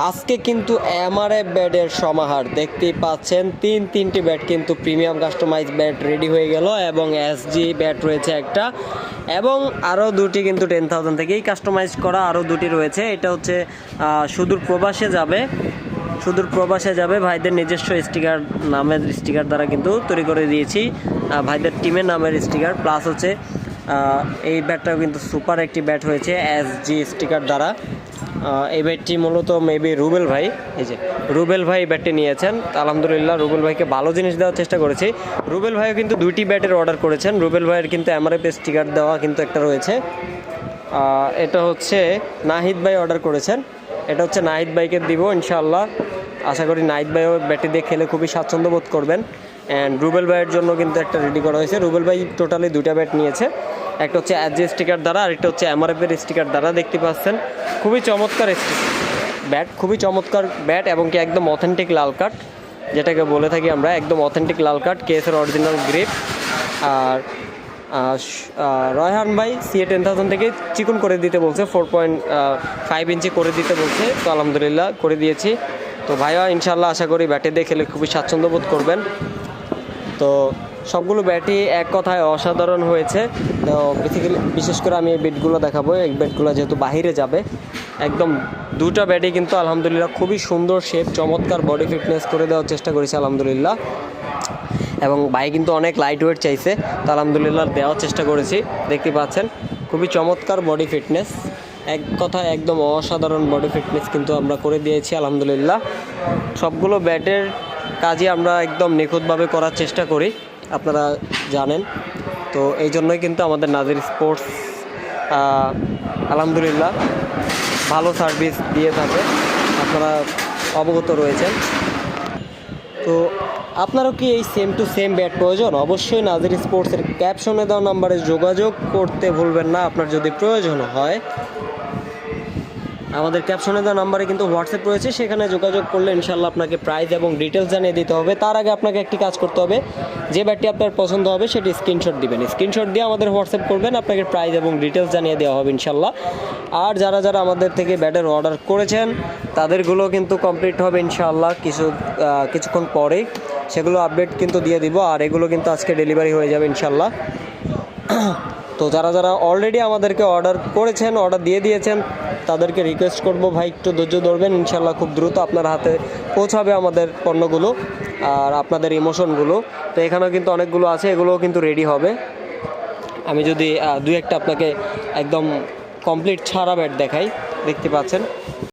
আজকে কিন্তু এমআরএফ ব্যাটের সমাহার দেখতেই পাচ্ছেন, তিনটি ব্যাট কিন্তু প্রিমিয়াম কাস্টমাইজ ব্যাট রেডি হয়ে গেল এবং এসজি ব্যাট রয়েছে একটা, এবং আরও দুটি কিন্তু 10,000 থেকেই কাস্টমাইজ করা আরও দুটি রয়েছে। এটা হচ্ছে সুদূর প্রবাসে যাবে ভাইদের নিজস্ব স্টিকার, নামের স্টিকার দ্বারা কিন্তু তৈরি করে দিয়েছি, ভাইদের টিমের নামের স্টিকার। প্লাস হচ্ছে এই ব্যাটটাও কিন্তু সুপার একটি ব্যাট হয়েছে এসজি স্টিকার দ্বারা। এই ব্যাটটি মূলত মেবি রুবেল ভাই, এই যে রুবেল ভাই ব্যাটটি নিয়েছেন। আলহামদুলিল্লাহ রুবেল ভাইকে ভালো জিনিস দেওয়ার চেষ্টা করেছি। রুবেল ভাইও কিন্তু দুইটি ব্যাটের অর্ডার করেছেন। রুবেল ভাইয়ের কিন্তু এমআরএফ স্টিকার দেওয়া কিন্তু একটা রয়েছে। এটা হচ্ছে নাহিদ ভাই অর্ডার করেছেন, এটা হচ্ছে নাহিদ ভাইকে দিব ইনশাআল্লাহ। আশা করি নাহিদ ভাইও ব্যাটটি দিয়ে খেলে খুবই স্বাচ্ছন্দ্য বোধ করবেন। অ্যান্ড রুবেল ভাইয়ের জন্য কিন্তু একটা রেডি করা হয়েছে। রুবেল ভাই টোটালি দুইটা ব্যাট নিয়েছে, একটা হচ্ছে এসজি স্টিকার দ্বারা আর একটা হচ্ছে এমআরএফের স্টিকার দ্বারা। দেখতে পাচ্ছেন খুবই চমৎকার ব্যাট, খুবই চমৎকার ব্যাট এবং কি একদম অথেন্টিক লাল কাট, যেটাকে বলে থাকি আমরা একদম অথেন্টিক লাল কাট, কেএসের অরিজিনাল গ্রিপ। আর রয়হান ভাই সিএ 10,000 থেকে চিকন করে দিতে বলছে, 4.5 ইঞ্চি করে দিতে বলছে, তো আলহামদুলিল্লাহ করে দিয়েছি। তো ভাইয়া ইনশাল্লাহ আশা করি ব্যাটে দিয়ে খেলে খুবই স্বাচ্ছন্দ্য বোধ করবেন। তো সবগুলো ব্যাটই এক কথায় অসাধারণ হয়েছে। তো বিশেষ করে আমি এই ব্যাটগুলো দেখাবো, এই ব্যাটগুলো যেহেতু বাহিরে যাবে, একদম দুটা ব্যাটই কিন্তু আলহামদুলিল্লাহ খুবই সুন্দর শেপ, চমৎকার বডি ফিটনেস করে দেওয়ার চেষ্টা করেছে আলহামদুলিল্লাহ। এবং ভাই কিন্তু অনেক লাইট ওয়েট চাইছে, তো আলহামদুলিল্লাহ দেওয়ার চেষ্টা করেছি। দেখতে পাচ্ছেন খুবই চমৎকার বডি ফিটনেস, এক কথায় একদম অসাধারণ বডি ফিটনেস কিন্তু আমরা করে দিয়েছি আলহামদুলিল্লাহ। সবগুলো ব্যাটের কাজই আমরা একদম নিখুঁতভাবে করার চেষ্টা করি, আপনারা জানেন। তো এই জন্যই কিন্তু আমাদের নাজির স্পোর্টস আলহামদুলিল্লাহ ভালো সার্ভিস দিয়ে থাকে, আপনারা অবগত রয়েছেন। তো আপনারও কি এই সেম টু সেম ব্যাট প্রয়োজন? অবশ্যই নাজির স্পোর্টসের ক্যাপশনে দেওয়া নাম্বারে যোগাযোগ করতে ভুলবেন না আপনার যদি প্রয়োজন হয়। আমাদের ক্যাপশনে দেওয়া নাম্বারে কিন্তু হোয়াটসঅ্যাপ রয়েছে, সেখানে যোগাযোগ করলে ইনশাল্লাহ আপনাকে প্রাইস এবং ডিটেলস জানিয়ে দিতে হবে। তার আগে আপনাকে একটি কাজ করতে হবে, যে ব্যাটটি আপনার পছন্দ হবে সেটি স্ক্রিনশট দিবেন, স্ক্রিনশট দিয়ে আমাদের হোয়াটসঅ্যাপ করবেন, আপনাকে প্রাইস এবং ডিটেলস জানিয়ে দেওয়া হবে ইনশাল্লাহ। আর যারা আমাদের থেকে ব্যাটের অর্ডার করেছেন তাদেরগুলো কিন্তু কমপ্লিট হবে ইনশাআল্লাহ কিছুক্ষণ পরেই, সেগুলো আপডেট কিন্তু দিয়ে দিব। আর এগুলো কিন্তু আজকে ডেলিভারি হয়ে যাবে ইনশাআল্লাহ। তো যারা অলরেডি আমাদেরকে অর্ডার করেছেন, অর্ডার দিয়ে দিয়েছেন, তাদেরকে রিকোয়েস্ট করব ভাই একটু ধৈর্য ধরবেন, ইনশাআল্লাহ খুব দ্রুত আপনার হাতে পৌঁছাবে আমাদের পণ্যগুলো আর আপনাদের ইমোশনগুলো। তো এখানেও কিন্তু অনেকগুলো আছে, এগুলোও কিন্তু রেডি হবে। আমি যদি দুই একটা আপনাকে একদম কমপ্লিট ছাড়া ব্যাট দেখাই, দেখতে পাচ্ছেন